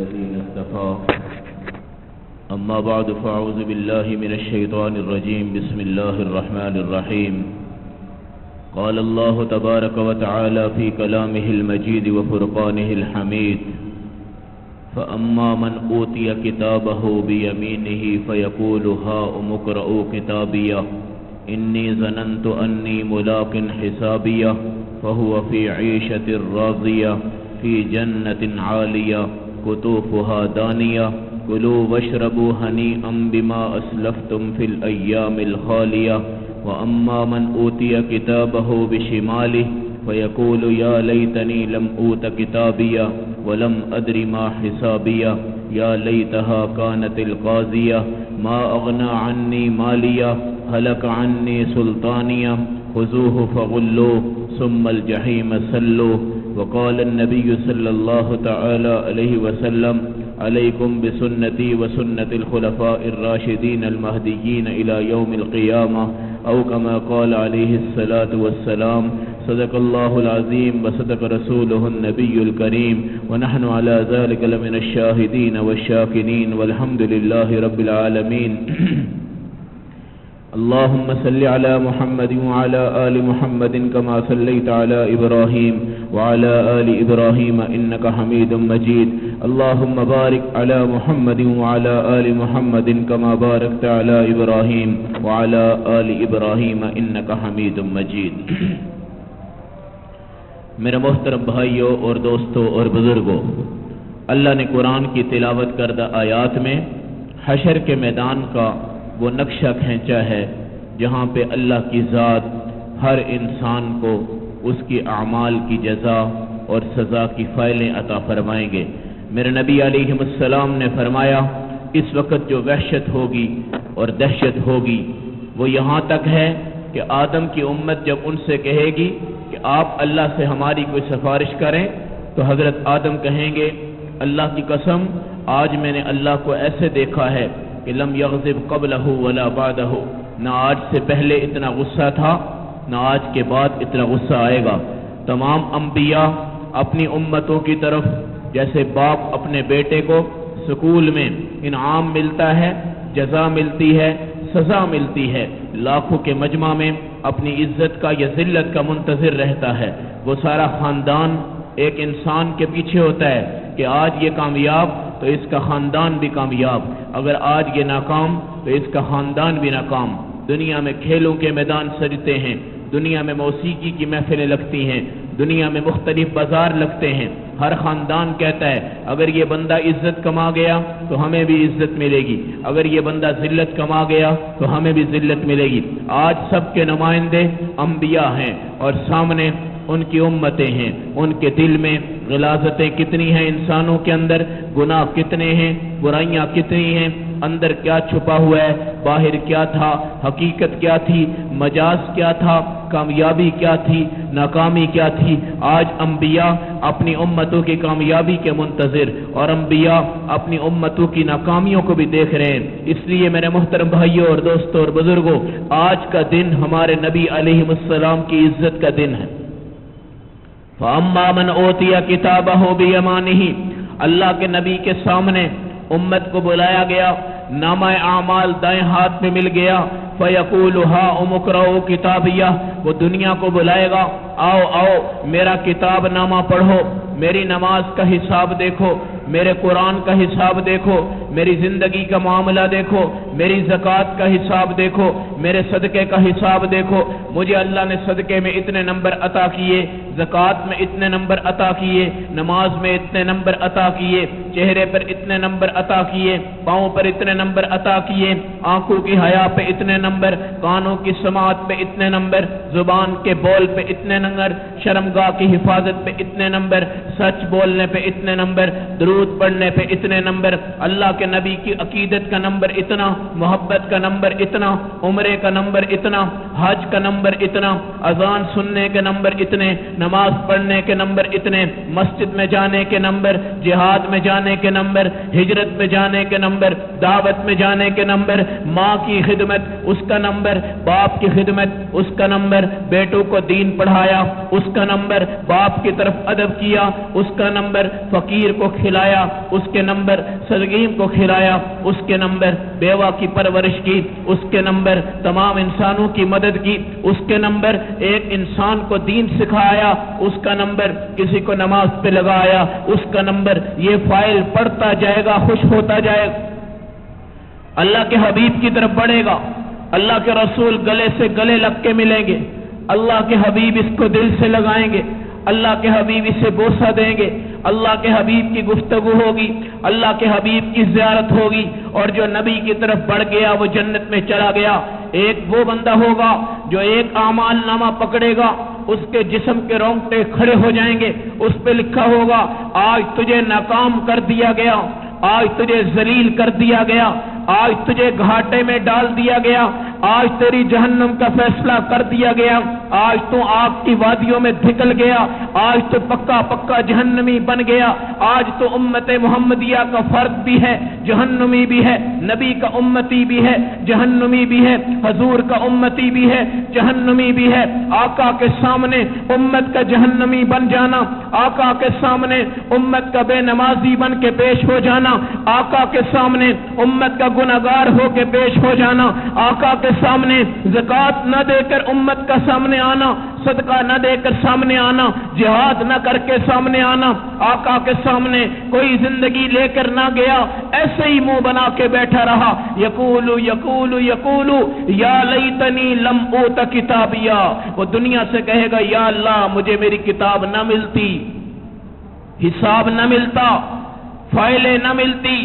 الذين اصطفى أما بعد فأعوذ بالله من الشيطان الرجيم بسم الله الرحمن الرحيم قال الله تبارك وتعالى في كلامه المجيد وفرقانه الحميد فأما من أوتي كتابه بيمينه فيقول هاؤم اقرءوا كتابيه إني ظننت أني ملاق حسابيه فهو في عيشة راضية في جنة عالية قطوفها دانية كلوا واشربوا هنيئا بما أسلفتم في الأيام الخالية وأما من أوتي كتابه بشماله فيقول يا ليتني لم أوت كتابيه ولم أدر ما حسابيه يا ليتها كانت القاضية ما أغنى عني ماليه هلك عني سلطانيه خذوه فغلوه ثم الجحيم سلوه وقال النبي صلى الله تعالى عليه وسلم عليكم بسنتي وسنة الخلفاء الراشدين المهديين إلى يوم القيامة أو كما قال عليه الصلاة والسلام صدق الله العظيم وصدق رسوله النبي الكريم ونحن على ذلك لمن الشاهدين والشاكرين والحمد لله رب العالمين اللهم صل على محمد وعلى آل محمد كما صليت على إبراهيم وعلى آل إبراهيم إنك حميد مجيد اللهم بارك على محمد وعلى آل محمد كما باركت على إبراهيم وعلى آل إبراهيم إنك حميد مجيد میرے محترم بھائیوں اور دوستوں اور بزرگوں، اللہ نے قرآن کی تلاوت کردہ آیات میں حشر کے میدان کا وہ نقشہ کھینچا ہے جہاں پہ اللہ کی ذات ہر انسان کو اس کی اعمال کی جزا اور سزا کی فائلیں عطا فرمائیں گے۔ میرے نبی علیہ السلام نے فرمایا اس وقت جو وحشت ہوگی اور دہشت ہوگی وہ یہاں تک ہے کہ آدم کی امت جب ان سے کہے گی کہ آپ اللہ سے ہماری کوئی سفارش کریں تو حضرت آدم کہیں گے اللہ کی قسم آج میں نے اللہ کو ایسے دیکھا ہے کہ لم یغضب قبلہ ولا بعدہ، نہ آج سے پہلے اتنا غصہ تھا نہ آج کے بعد اتنا غصہ آئے گا۔ تمام انبیاء اپنی امتوں کی طرف جیسے باپ اپنے بیٹے کو سکول میں انعام ملتا ہے، جزا ملتی ہے، سزا ملتی ہے، لاکھوں کے مجمع میں اپنی عزت کا یا ذلت کا منتظر رہتا ہے، وہ سارا خاندان ایک انسان کے پیچھے ہوتا ہے کہ آج یہ کامیاب تو اس کا خاندان بھی کامیاب، اگر آج یہ ناکام تو اس کا خاندان بھی ناکام۔ دنیا میں کھیلوں کے میدان سجتے ہیں، دنیا میں موسیقی کی محفلیں لگتی ہیں، دنیا میں مختلف بازار لگتے ہیں، ہر خاندان کہتا ہے اگر یہ بندہ عزت کما گیا تو ہمیں بھی عزت ملے گی، اگر یہ بندہ ذلت کما گیا تو ہمیں بھی ذلت ملے گی۔ آج سب کے نمائندے انبیاء ہیں اور سامنے ان کی امتیں ہیں، ان کے دل میں غلاظتیں کتنی ہیں، انسانوں کے اندر گناہ کتنے ہیں، برائیاں کتنی ہیں، اندر کیا چھپا ہوا ہے، باہر کیا تھا، حقیقت کیا تھی، مجاز کیا تھا، کامیابی کیا تھی، ناکامی کیا تھی۔ آج انبیاء اپنی امتوں کی کامیابی کے منتظر اور انبیاء اپنی امتوں کی ناکامیوں کو بھی دیکھ رہے ہیں۔ اس لیے میرے محترم بھائیوں اور دوستوں اور بزرگوں، آج کا دن ہمارے نبی علیہ السلام کی عزت کا دن ہے۔ فَأَمَّا مَنْ أُوتِيَ كِتَابَهُ بِيَمِينِهِ، اللہ کے نبی کے سامنے امت کو بلایا گیا، نامہ اعمال دائیں ہاتھ میں مل گیا، فَيَقُولُ هَاؤُمُ اقْرَءُوا كِتَابِيَهْ، وہ دنیا کو بلائے گا آؤ آؤ میرا کتاب نامہ پڑھو، میری نماز کا حساب دیکھو، میرے قرآن کا حساب دیکھو، میری زندگی کا معاملہ دیکھو، میری زکوٰۃ کا حساب دیکھو، میرے صدقے کا حساب دیکھو، مجھے اللہ نے صدقے میں اتنے نمبر عطا کیے، زکوٰۃ میں اتنے نمبر عطا کیے، نماز میں اتنے نمبر عطا کیے، چہرے پر اتنے نمبر عطا کیے، پاؤں پر اتنے نمبر عطا کیے، آنکھوں کی حیا پہ اتنے نمبر، کانوں کی سماعت پہ اتنے نمبر، زبان کے بول پہ اتنے نمبر، شرمگاہ کی حفاظت پہ اتنے نمبر، سچ بولنے پہ اتنے نمبر، درود پڑھنے پہ اتنے نمبر، اللہ کے نبی کی عقیدت کا نمبر اتنا، محبت کا نمبر اتنا، عمرے کا نمبر اتنا، حج کا نمبر اتنا، اذان سننے کے نمبر اتنے، نماز پڑھنے کے نمبر اتنے، مسجد میں جانے کے نمبر، جہاد میں جانے کے نمبر، ہجرت میں جانے کے نمبر، دعوت میں جانے کے نمبر، ماں کی خدمت اس کا نمبر، باپ کی خدمت اس کا نمبر، بیٹوں کو دین پڑھایا اس کا نمبر، باپ کی طرف ادب کیا اس کا نمبر، فقیر کو کھلایا اس کے نمبر، سرگیم کو کھلایا اس کے نمبر، بیوہ کی پرورش کی اس کے نمبر، تمام انسانوں کی مدد کی اس کے نمبر، ایک انسان کو دین سکھایا اس کا نمبر، کسی کو نماز پہ لگایا اس کا نمبر، یہ فائل پڑھتا جائے گا، خوش ہوتا جائے گا، اللہ کے حبیب کی طرف بڑھے گا، اللہ کے رسول گلے سے گلے لگ کے ملیں گے، اللہ کے حبیب اس کو دل سے لگائیں گے، اللہ کے حبیب اسے بوسہ دیں گے، اللہ کے حبیب کی گفتگو ہوگی، اللہ کے حبیب کی زیارت ہوگی، اور جو نبی کی طرف بڑھ گیا وہ جنت میں چلا گیا۔ ایک وہ بندہ ہوگا جو ایک اعمال نامہ پکڑے گا، اس کے جسم کے رونگٹے کھڑے ہو جائیں گے، اس پہ لکھا ہوگا آج تجھے ناکام کر دیا گیا، آج تجھے ذلیل کر دیا گیا، آج تجھے گھاٹے میں ڈال دیا گیا، آج تیری جہنم کا فیصلہ کر دیا گیا، آج تو آگ کی وادیوں میں دھکل گیا، آج تو پکا پکا جہنمی بن گیا، آج تو امت محمدیہ کا فرد بھی ہے، جہنمی بھی ہے، نبی کا امتی بھی ہے، جہنمی بھی ہے، حضور کا امتی بھی ہے، جہنمی بھی ہے۔ آقا کے سامنے امت کا جہنمی بن جانا، آقا کے سامنے امت کا بے نمازی بن کے پیش ہو جانا، آقا کے سامنے امت کا گناہگار ہو کے پیش ہو جانا، آقا کے سامنے زکوٰۃ نہ دے کر امت کا سامنے آنا، صدقہ نہ دے کر سامنے آنا، جہاد نہ کر کے سامنے آنا، آقا کے سامنے کوئی زندگی لے کر نہ گیا، ایسے ہی منہ بنا کے بیٹھا رہا، یقول یقول یقول یا لیتنی لم اوت کتابیا، وہ دنیا سے کہے گا یا اللہ مجھے میری کتاب نہ ملتی، حساب نہ ملتا، فائلیں نہ ملتی۔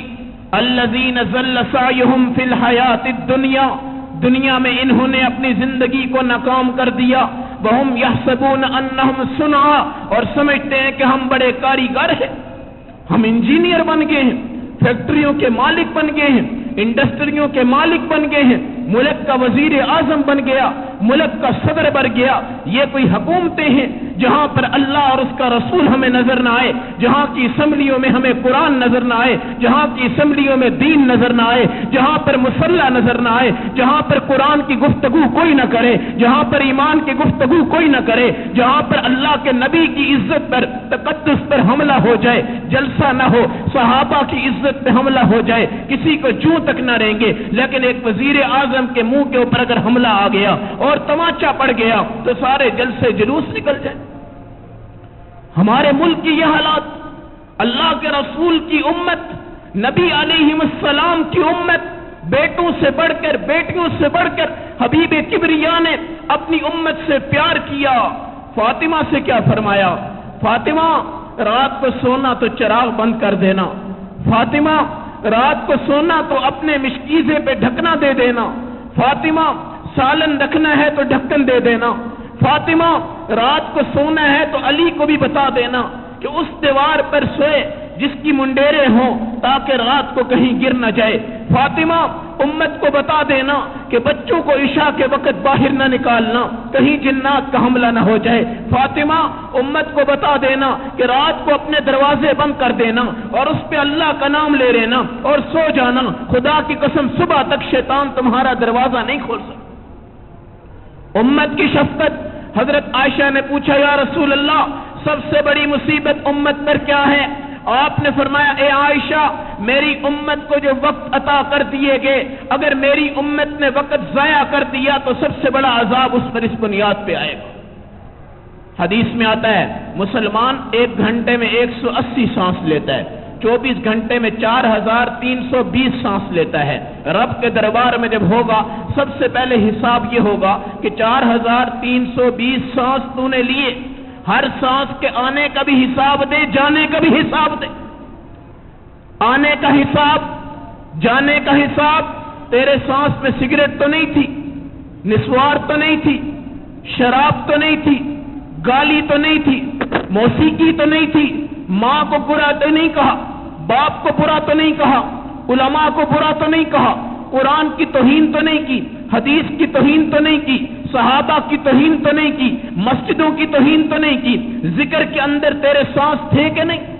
الذین ضل سعیہم فی الحیات الدنیا، دنیا میں انہوں نے اپنی زندگی کو ناکام کر دیا، وہم یحسبون انہم صنعا، اور سمجھتے ہیں کہ ہم بڑے کاریگر ہیں، ہم انجینئر بن گئے ہیں، فیکٹریوں کے مالک بن گئے ہیں، انڈسٹریوں کے مالک بن گئے ہیں، ملک کا وزیر اعظم بن گیا، ملک کا صدر بن گیا۔ یہ کوئی حکومتیں ہیں جہاں پر اللہ اور اس کا رسول ہمیں نظر نہ آئے، جہاں کی اسمبلیوں میں ہمیں قرآن نظر نہ آئے، جہاں کی اسمبلیوں میں دین نظر نہ آئے، جہاں پر مصلی نظر نہ آئے، جہاں پر قرآن کی گفتگو کوئی نہ کرے، جہاں پر ایمان کی گفتگو کوئی نہ کرے، جہاں پر اللہ کے نبی کی عزت پر تقدس پر حملہ ہو جائے، جلسہ نہ ہو، صحابہ کی عزت پہ حملہ ہو جائے، کسی کو جوں تک نہ رہیں گے، لیکن ایک وزیر اعظم کے منہ کے اوپر اگر حملہ آ گیا اور تماچا پڑ گیا تو سارے جلسے جلوس نکل جائیں۔ ہمارے ملک کی یہ حالات، اللہ کے رسول کی امت، نبی علیہ السلام کی امت، بیٹوں سے بڑھ کر، بیٹیوں سے بڑھ کر حبیب کبریا نے اپنی امت سے پیار کیا۔ فاطمہ سے کیا فرمایا؟ فاطمہ رات کو سونا تو چراغ بند کر دینا، فاطمہ رات کو سونا تو اپنے مشکیزے پہ ڈھکنا دے دینا، فاطمہ سالن رکھنا ہے تو ڈھکن دے دینا، فاطمہ رات کو سونا ہے تو علی کو بھی بتا دینا کہ اس دیوار پر سوئے جس کی منڈیرے ہوں تاکہ رات کو کہیں گر نہ جائے، فاطمہ امت کو بتا دینا کہ بچوں کو عشاء کے وقت باہر نہ نکالنا کہیں جنات کا حملہ نہ ہو جائے، فاطمہ امت کو بتا دینا کہ رات کو اپنے دروازے بند کر دینا اور اس پہ اللہ کا نام لے لینا اور سو جانا، خدا کی قسم صبح تک شیطان تمہارا دروازہ نہیں کھول سکتا۔ امت کی شفقت، حضرت عائشہ نے پوچھا یا رسول اللہ سب سے بڑی مصیبت امت پر کیا ہے؟ آپ نے فرمایا اے عائشہ میری امت کو جو وقت عطا کر دیے گئے، اگر میری امت نے وقت ضائع کر دیا تو سب سے بڑا عذاب اس پر اس بنیاد پہ آئے گا۔ حدیث میں آتا ہے مسلمان 1 گھنٹے میں 180 سانس لیتا ہے، 24 گھنٹے میں 4320 سانس لیتا ہے۔ رب کے دربار میں جب ہوگا سب سے پہلے حساب یہ ہوگا کہ 4320 سانس تو نے لیے، ہر سانس کے آنے کا بھی حساب دے، جانے کا بھی حساب دے، آنے کا حساب، جانے کا حساب۔ تیرے سانس میں سگریٹ تو نہیں تھی، نسوار تو نہیں تھی، شراب تو نہیں تھی، گالی تو نہیں تھی، موسیقی تو نہیں تھی، ماں کو برا تو نہیں کہا، باپ کو برا تو نہیں کہا، علماء کو برا تو نہیں کہا، قرآن کی توہین تو نہیں کی، حدیث کی توہین تو نہیں کی، صحابہ کی توہین تو نہیں کی، مسجدوں کی توہین تو نہیں کی، ذکر کے اندر تیرے سانس تھے کہ نہیں؟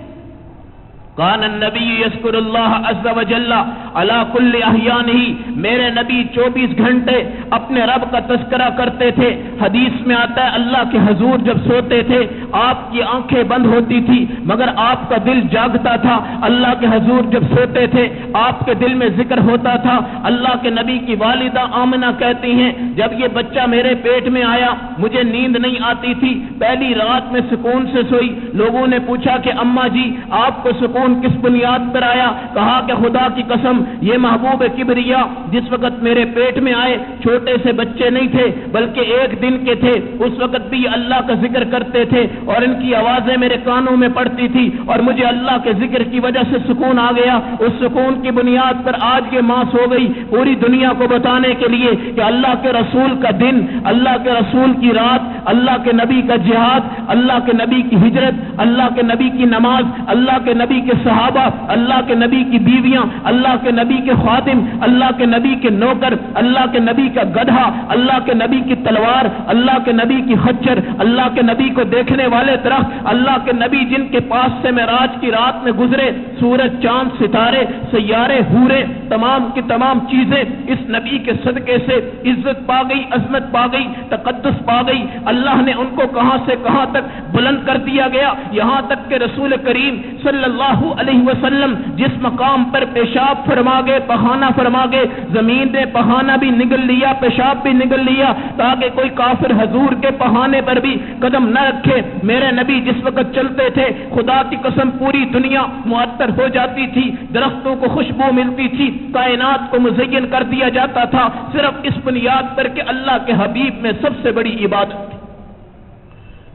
کان النبی یذکر اللہ عز وجل علی کل احیانہ، میرے نبی 24 گھنٹے اپنے رب کا تذکرہ کرتے تھے۔ حدیث میں آتا ہے اللہ کے حضور جب سوتے تھے آپ کی آنکھیں بند ہوتی تھی مگر آپ کا دل جاگتا تھا۔ اللہ کے حضور جب سوتے تھے آپ کے دل میں ذکر ہوتا تھا۔ اللہ کے نبی کی والدہ آمنہ کہتی ہیں جب یہ بچہ میرے پیٹ میں آیا مجھے نیند نہیں آتی تھی، پہلی رات میں سکون سے سوئی۔ لوگوں نے پوچھا کہ اماں جی آپ کو سکون کس بنیاد پر آیا؟ کہا کہ خدا کی قسم یہ محبوب کبریا جس وقت میرے پیٹ میں آئے چھوٹے سے بچے نہیں تھے بلکہ 1 دن کے تھے، اس وقت بھی اللہ کا ذکر کرتے تھے اور ان کی آوازیں میرے کانوں میں پڑتی تھی اور مجھے اللہ کے ذکر کی وجہ سے سکون آ گیا۔ اس سکون کی بنیاد پر آج یہ ماں سو گئی پوری دنیا کو بتانے کے لیے کہ اللہ کے رسول کا دن، اللہ کے رسول کی رات، اللہ کے نبی کا جہاد، اللہ کے نبی کی ہجرت، اللہ کے نبی کی نماز، اللہ کے نبی کے صحابہ، اللہ کے نبی کی بیویاں، اللہ کے نبی کے خادم، اللہ کے نبی کے نوکر، اللہ کے نبی کا گدھا، اللہ کے نبی کی تلوار، اللہ کے نبی کی خچر، اللہ کے نبی کو دیکھنے والے درخت، اللہ کے نبی جن کے پاس سے معراج کی رات میں گزرے، سورج چاند ستارے سیارے حوریں، تمام کی تمام چیزیں اس نبی کے صدقے سے عزت پا گئی، عظمت پا گئی، تقدس پا گئی۔ اللہ نے ان کو کہاں سے کہاں تک بلند کر دیا گیا، یہاں تک کہ رسول کریم صلی اللہ علیہ وسلم جس مقام پر پیشاب فرما گئے، پخانہ فرما گئے، زمین نے پخانہ بھی نگل لیا، پیشاب بھی نگل لیا تاکہ کوئی کافر حضور کے پخانے پر بھی قدم نہ رکھے۔ میرے نبی جس وقت چلتے تھے خدا کی قسم پوری دنیا معطر ہو جاتی تھی، درختوں کو خوشبو ملتی تھی، کائنات کو مزین کر دیا جاتا تھا، صرف اس بنیاد پر کہ اللہ کے حبیب میں سب سے بڑی عبادت تھی۔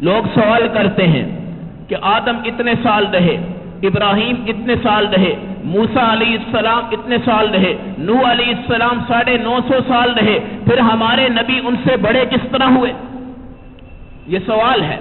لوگ سوال کرتے ہیں کہ آدم اتنے سال رہے، ابراہیم اتنے سال رہے، موسیٰ علیہ السلام اتنے سال رہے، نوح علیہ السلام 950 سال رہے، پھر ہمارے نبی ان سے بڑے کس طرح ہوئے؟ یہ سوال ہے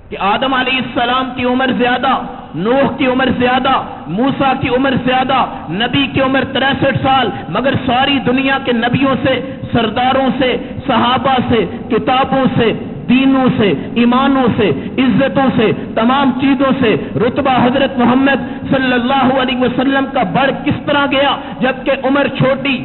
کہ آدم علیہ السلام کی عمر زیادہ، نوح کی عمر زیادہ، موسیٰ کی عمر زیادہ، نبی کی عمر 63 سال، مگر ساری دنیا کے نبیوں سے، سرداروں سے، صحابہ سے، کتابوں سے، دینوں سے، ایمانوں سے، عزتوں سے، تمام چیزوں سے رتبہ حضرت محمد صلی اللہ علیہ وسلم کا بڑھ کس طرح گیا؟ جبکہ عمر چھوٹی،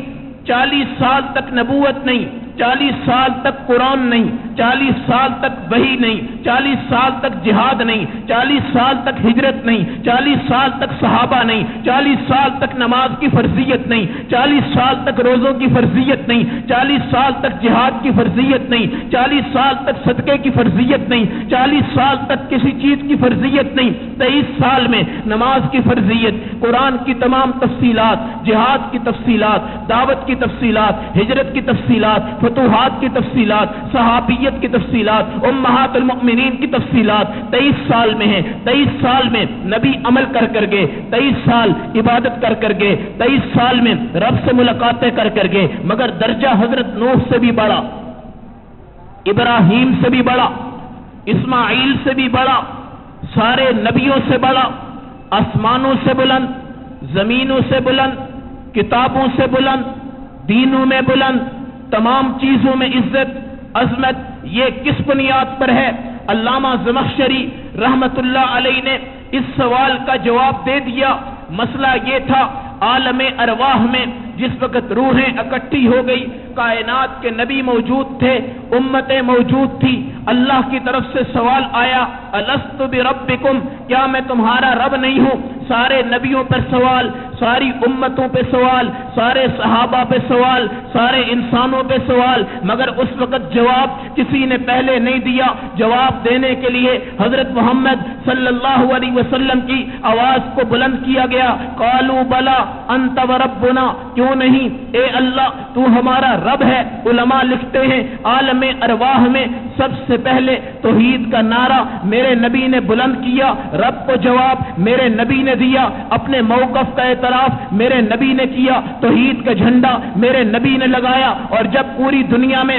40 سال تک نبوت نہیں، 40 سال تک قرآن نہیں، 40 سال تک وحی نہیں، 40 سال تک جہاد نہیں، 40 سال تک ہجرت نہیں، 40 سال تک صحابہ نہیں، 40 سال تک نماز کی فرضیت نہیں، 40 سال تک روزوں کی فرضیت نہیں، 40 سال تک جہاد کی فرضیت نہیں، 40 سال تک صدقے کی فرضیت نہیں، 40 سال تک کسی چیز کی فرضیت نہیں، 23 سال میں نماز کی فرضیت، قرآن کی تمام تفصیلات، جہاد کی تفصیلات، دعوت کی تفصیلات، ہجرت کی تفصیلات، فتوحات کی تفصیلات، صحابیت کی تفصیلات، امہات المؤمنین کی تفصیلات 23 سال میں ہیں۔ 23 سال میں نبی عمل کر گئے، 23 سال عبادت کر گئے، 23 سال میں رب سے ملاقاتیں کر گئے، مگر درجہ حضرت نوح سے بھی بڑا، ابراہیم سے بھی بڑا، اسماعیل سے بھی بڑا، سارے نبیوں سے بڑا، آسمانوں سے بلند، زمینوں سے بلند، کتابوں سے بلند، دینوں میں بلند، تمام چیزوں میں عزت، عظمت، یہ کس بنیاد پر ہے؟ علامہ زمخشری رحمت اللہ علیہ نے اس سوال کا جواب دے دیا۔ مسئلہ یہ تھا عالم ارواح میں جس وقت روحیں اکٹھی ہو گئی، کائنات کے نبی موجود تھے، امتیں موجود تھی، اللہ کی طرف سے سوال آیا الست بربکم، کیا میں تمہارا رب نہیں ہوں؟ سارے نبیوں پر سوال، ساری امتوں پہ سوال، سارے صحابہ پہ سوال، سارے انسانوں پہ سوال، مگر اس وقت جواب کسی نے پہلے نہیں دیا۔ جواب دینے کے لیے حضرت محمد صلی اللہ علیہ وسلم کی آواز کو بلند کیا گیا، قالوا بلا انت وربنا، کیوں نہیں اے اللہ تو ہمارا رب ہے۔ علماء لکھتے ہیں عالم ارواح میں سب سے پہلے توحید کا نعرہ میرے نبی نے بلند کیا، رب کو جواب میرے نبی نے دیا، اپنے موقف کا اعتراف میرے نبی نے کیا، توحید کا جھنڈا میرے نبی نے لگایا، اور جب پوری دنیا میں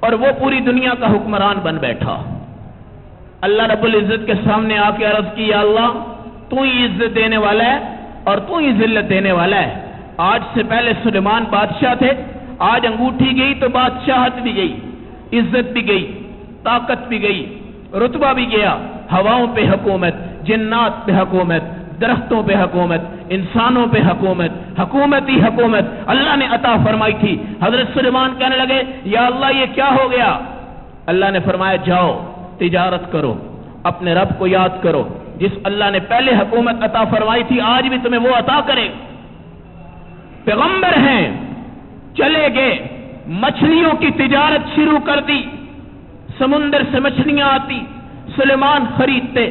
اور وہ پوری دنیا کا حکمران بن بیٹھا. اللہ رب العزت کے سامنے آ کے عرض کی، یا اللہ تو ہی عزت دینے والا ہے اور تو ہی ذلت دینے والا ہے. آج سے پہلے سلیمان بادشاہ تھے، آج انگوٹھی گئی تو بادشاہت بھی گئی، عزت بھی گئی، طاقت بھی گئی، رتبہ بھی گیا. ہواؤں پہ حکومت، جنات پہ حکومت، درختوں پہ حکومت، انسانوں پہ حکومت، حکومت ہی حکومت اللہ نے عطا فرمائی تھی. حضرت سلیمان کہنے لگے، یا اللہ یہ کیا ہو گیا؟ اللہ نے فرمایا، جاؤ تجارت کرو، اپنے رب کو یاد کرو. جس اللہ نے پہلے حکومت عطا فرمائی تھی آج بھی تمہیں وہ عطا کرے. پیغمبر ہیں، چلے گئے، مچھلیوں کی تجارت شروع کر دی. سمندر سے مچھلیاں آتی، سلیمان خریدتے،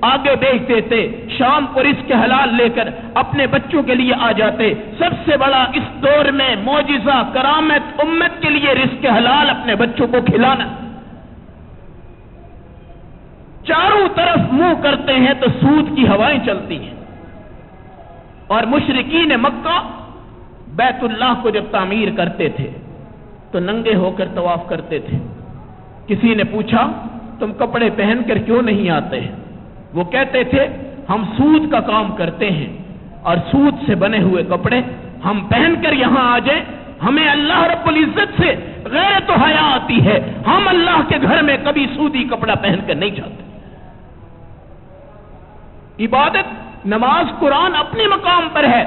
آگے بیچ دیتے، شام کو رزق حلال لے کر اپنے بچوں کے لیے آ جاتے. سب سے بڑا اس دور میں معجزہ کرامت امت کے لیے رزق حلال اپنے بچوں کو کھلانا. چاروں طرف منہ کرتے ہیں تو سود کی ہوائیں چلتی ہیں. اور مشرکین مکہ بیت اللہ کو جب تعمیر کرتے تھے تو ننگے ہو کر طواف کرتے تھے. کسی نے پوچھا، تم کپڑے پہن کر کیوں نہیں آتے؟ وہ کہتے تھے، ہم سود کا کام کرتے ہیں اور سود سے بنے ہوئے کپڑے ہم پہن کر یہاں آ جائیں، ہمیں اللہ رب العزت سے غیرت و حیا آتی ہے. ہم اللہ کے گھر میں کبھی سودی کپڑا پہن کر نہیں جاتے. عبادت نماز قرآن اپنے مقام پر ہے،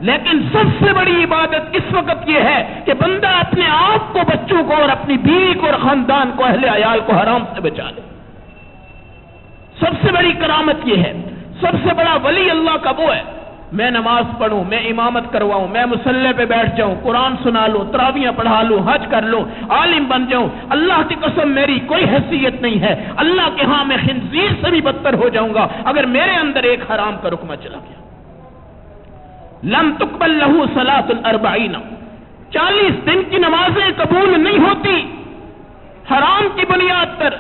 لیکن سب سے بڑی عبادت اس وقت یہ ہے کہ بندہ اپنے آپ کو، بچوں کو اور اپنی بیوی کو اور خاندان کو، اہل عیال کو حرام سے بچا لے. سب سے بڑی کرامت یہ ہے. سب سے بڑا ولی اللہ کا وہ ہے، میں نماز پڑھوں، میں امامت کرواؤں، میں مصلی پہ بیٹھ جاؤں، قرآن سنا لوں، تراویح پڑھا لوں، حج کر لوں، عالم بن جاؤں. اللہ کی قسم میری کوئی حیثیت نہیں ہے، اللہ کے ہاں میں خنزیر سے بھی بدتر ہو جاؤں گا اگر میرے اندر ایک حرام کا رکمہ چلا گیا. لم تقبل لہو صلاۃ الاربعین، 40 دن کی نمازیں قبول نہیں ہوتی حرام کی بنیاد پر.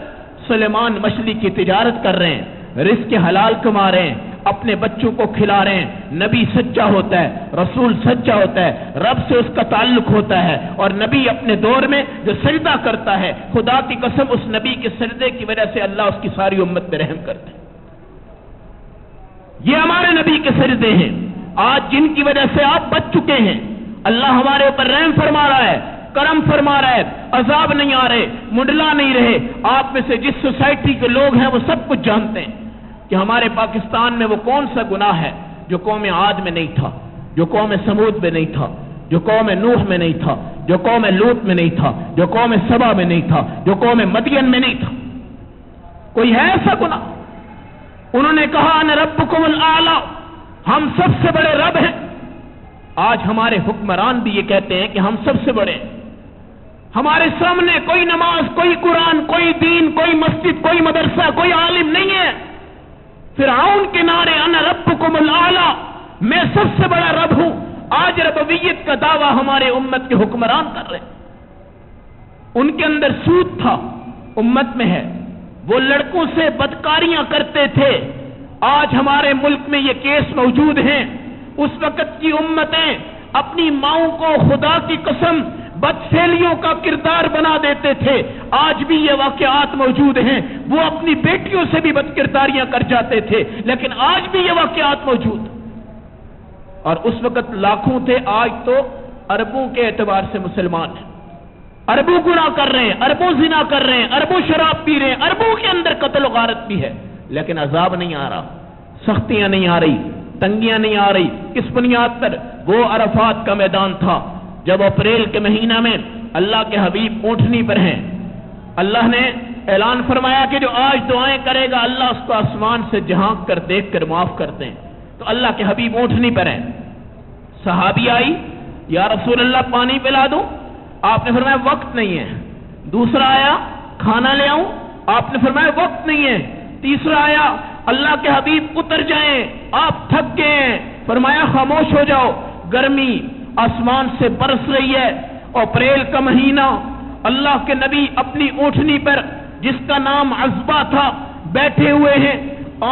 سلیمان مچھلی کی تجارت کر رہے ہیں، رزق حلال کما رہے ہیں، اپنے بچوں کو کھلا رہے ہیں. نبی سچا ہوتا ہے، رسول سچا ہوتا ہے، رب سے اس کا تعلق ہوتا ہے. اور نبی اپنے دور میں جو سجدہ کرتا ہے، خدا کی قسم اس نبی کے سجدے کی وجہ سے اللہ اس کی ساری امت پہ رحم کرتا ہے. یہ ہمارے نبی کے سجدے ہیں آج جن کی وجہ سے آپ بچ چکے ہیں. اللہ ہمارے اوپر رحم فرما رہا ہے، کرم فرما رہا ہے، عذاب نہیں آ رہے، منڈلا نہیں رہے. آپ میں سے جس سوسائٹی کے لوگ ہیں وہ سب کچھ جانتے ہیں کہ ہمارے پاکستان میں وہ کون سا گناہ ہے جو قوم عاد میں نہیں تھا، جو قوم سمود میں نہیں تھا، جو قوم نوح میں نہیں تھا، جو قوم لوط میں نہیں تھا، جو قوم سبا میں نہیں تھا، جو قوم مدین میں نہیں تھا. کوئی ہے ایسا گناہ؟ انہوں نے کہا انا ربکم الاعلی، ہم سب سے بڑے رب ہیں. آج ہمارے حکمران بھی یہ کہتے ہیں کہ ہم سب سے بڑے ہیں. ہمارے سامنے کوئی نماز، کوئی قرآن، کوئی دین، کوئی مسجد، کوئی مدرسہ، کوئی عالم نہیں ہے. فرعون کے نعرے انا ربکم الاعلی، میں سب سے بڑا رب ہوں، آج ربویت کا دعویٰ ہمارے امت کے حکمران کر رہے ہیں. ان کے اندر سود تھا، امت میں ہے. وہ لڑکوں سے بدکاریاں کرتے تھے. آج ہمارے ملک میں یہ کیس موجود ہیں. اس وقت کی امتیں اپنی ماؤں کو خدا کی قسم بدفعلیوں کا کردار بنا دیتے تھے. آج بھی یہ واقعات موجود ہیں. وہ اپنی بیٹیوں سے بھی بد کرداریاں کر جاتے تھے، لیکن آج بھی یہ واقعات موجود. اور اس وقت لاکھوں تھے، آج تو اربوں کے اعتبار سے مسلمان ہیں. اربوں گناہ کر رہے ہیں، اربوں زنا کر رہے ہیں، اربوں شراب پی رہے ہیں، اربوں کے اندر قتل و غارت بھی ہے، لیکن عذاب نہیں آ رہا، سختیاں نہیں آ رہی، تنگیاں نہیں آ رہی. کس بنیاد پر؟ وہ عرفات کا میدان تھا جب اپریل کے مہینہ میں اللہ کے حبیب اونٹنی پر ہیں. اللہ نے اعلان فرمایا کہ جو آج دعائیں کرے گا اللہ اس کو آسمان سے جھانک کر دیکھ کر معاف کرتے ہیں. تو اللہ کے حبیب اونٹنی پر ہیں. صحابی آئی، یا رسول اللہ پانی پلا دوں؟ آپ نے فرمایا وقت نہیں ہے. دوسرا آیا، کھانا لے آؤں؟ آپ نے فرمایا وقت نہیں ہے. تیسرا آیا، اللہ کے حبیب اتر جائیں، آپ تھک گئے ہیں. فرمایا خاموش ہو جاؤ. گرمی آسمان سے برس رہی ہے، اپریل کا مہینہ. اللہ کے نبی اپنی اونٹنی پر جس کا نام عزبہ تھا بیٹھے ہوئے ہیں.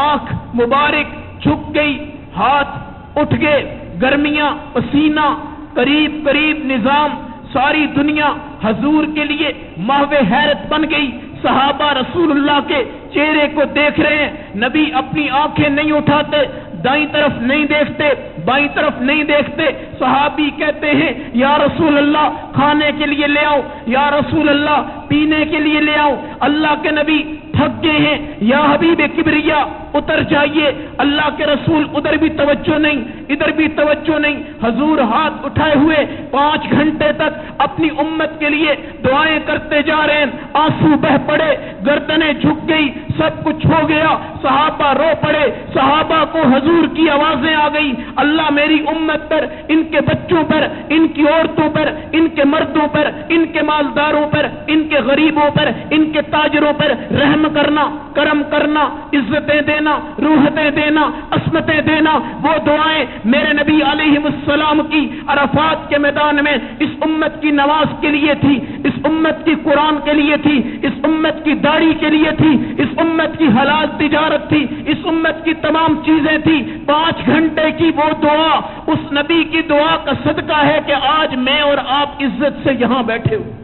آنکھ مبارک جھک گئی، ہاتھ اٹھ گئے، گرمیاں، پسینہ، قریب قریب نظام ساری دنیا حضور کے لیے محو حیرت بن گئی. صحابہ رسول اللہ کے چہرے کو دیکھ رہے ہیں. نبی اپنی آنکھیں نہیں اٹھاتے، دائیں طرف نہیں دیکھتے، بائیں طرف نہیں دیکھتے. صحابی کہتے ہیں یا رسول اللہ کھانے کے لیے لے آؤ، یا رسول اللہ پینے کے لیے لے آؤ. اللہ کے نبی تھک گئے ہیں. یا حبیب کبریا اتر جائیے. اللہ کے رسول ادھر بھی توجہ نہیں، ادھر بھی توجہ نہیں. حضور ہاتھ اٹھائے ہوئے 5 گھنٹے تک اپنی امت کے لیے دعائیں کرتے جا رہے ہیں. آنسو بہ پڑے، گردنیں جھک گئی، سب کچھ ہو گیا. صحابہ رو پڑے. صحابہ کو حضور کی آوازیں آ گئی، اللہ میری امت پر، ان کے بچوں پر، ان کی عورتوں پر، ان کے مردوں پر، ان کے مالداروں پر، ان کے غریبوں پر، ان کے تاجروں پر رحم کرنا، کرم کرنا، عزتیں دینا، روحتیں دینا، عصمتیں دینا. وہ دعائیں میرے نبی علیہ السلام کی عرفات کے میدان میں اس امت کی نماز کے لیے تھی، اس امت کی قرآن کے لیے تھی، اس امت کی داڑھی کے لیے تھی، اس امت کی حلال تجارت تھی، اس امت کی تمام چیزیں تھی. 5 گھنٹے کی وہ دعا اس نبی کی دعا کا صدقہ ہے کہ آج میں اور آپ عزت سے یہاں بیٹھے ہوئے،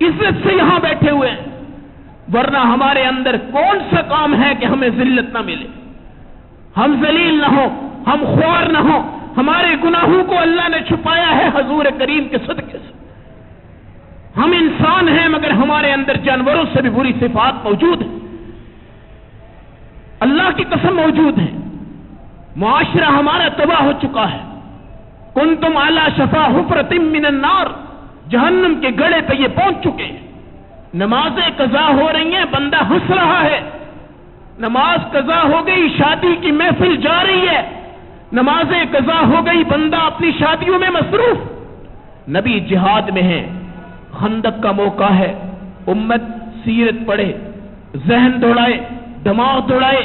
عزت سے یہاں بیٹھے ہوئے ہیں. ورنہ ہمارے اندر کون سا کام ہے کہ ہمیں ذلت نہ ملے، ہم ذلیل نہ ہوں، ہم خوار نہ ہوں. ہمارے گناہوں کو اللہ نے چھپایا ہے حضور کریم کے صدقے سے. ہم انسان ہیں مگر ہمارے اندر جانوروں سے بھی بری صفات موجود ہیں، اللہ کی قسم موجود ہیں. معاشرہ ہمارا تباہ ہو چکا ہے. کنتم علی شفا حفرۃ من النار، جہنم کے گڑھے پہ یہ پہنچ چکے ہیں. نمازیں قضا ہو رہی ہیں، بندہ ہنس رہا ہے. نماز قضا ہو گئی، شادی کی محفل جا رہی ہے. نمازیں قضا ہو گئی، بندہ اپنی شادیوں میں مصروف. نبی جہاد میں ہیں، خندق کا موقع ہے. امت سیرت پڑھے، ذہن دوڑائے، دماغ دوڑائے.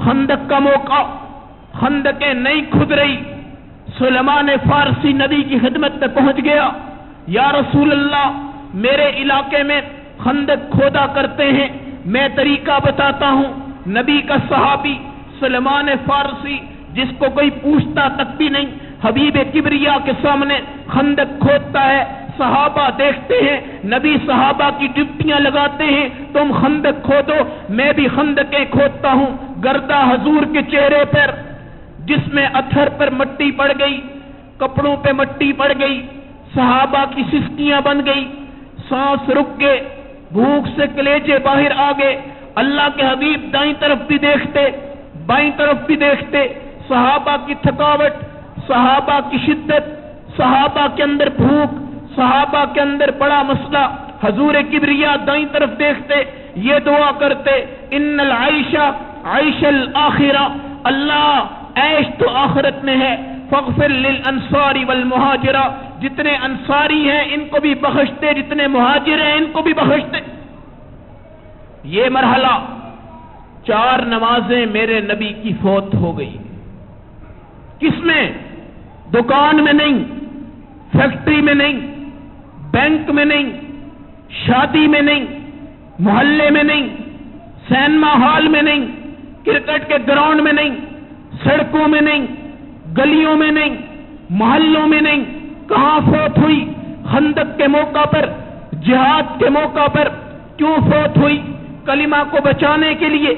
خندق کا موقع، خندقیں نہیں کھد رہی. سلیمان فارسی نبی کی خدمت میں پہنچ گیا. یا رسول اللہ میرے علاقے میں خندق کھودا کرتے ہیں، میں طریقہ بتاتا ہوں. نبی کا صحابی سلیمان فارسی، جس کو کوئی پوچھتا تک بھی نہیں، حبیب کبریا کے سامنے خندق کھودتا ہے. صحابہ دیکھتے ہیں، نبی صحابہ کی ڈپٹیاں لگاتے ہیں، تم خندق کھودو، میں بھی خندقیں کھودتا ہوں. گردہ حضور کے چہرے پر، جس میں اتھر پر مٹی پڑ گئی، کپڑوں پہ مٹی پڑ گئی، صحابہ کی سسکیاں بن گئی، سانس رک گئے، بھوک سے کلیجے باہر آ گئے. اللہ کے حبیب دائیں طرف بھی دیکھتے، بائیں طرف بھی دیکھتے. صحابہ کی تھکاوٹ، صحابہ کی شدت، صحابہ کے اندر بھوک، صحابہ کے اندر بڑا مسئلہ. حضور کبریا دائیں طرف دیکھتے، یہ دعا کرتے، ان العیش عیش الآخرہ، اللہ عیش تو آخرت میں ہے. فاغفر للانصار والمہاجرہ، جتنے انصاری ہیں ان کو بھی بخش دے، جتنے مہاجر ہیں ان کو بھی بخش دے. یہ مرحلہ 4 نمازیں میرے نبی کی فوت ہو گئی. کس میں؟ دکان میں نہیں، فیکٹری میں نہیں، بینک میں نہیں، شادی میں نہیں، محلے میں نہیں، سینما ہال میں نہیں، کرکٹ کے گراؤنڈ میں نہیں، سڑکوں میں نہیں، گلیوں میں نہیں، محلوں میں نہیں. کہاں فوت ہوئی؟ خندق کے موقع پر، جہاد کے موقع پر. کیوں فوت ہوئی؟ کلمہ کو بچانے کے لیے،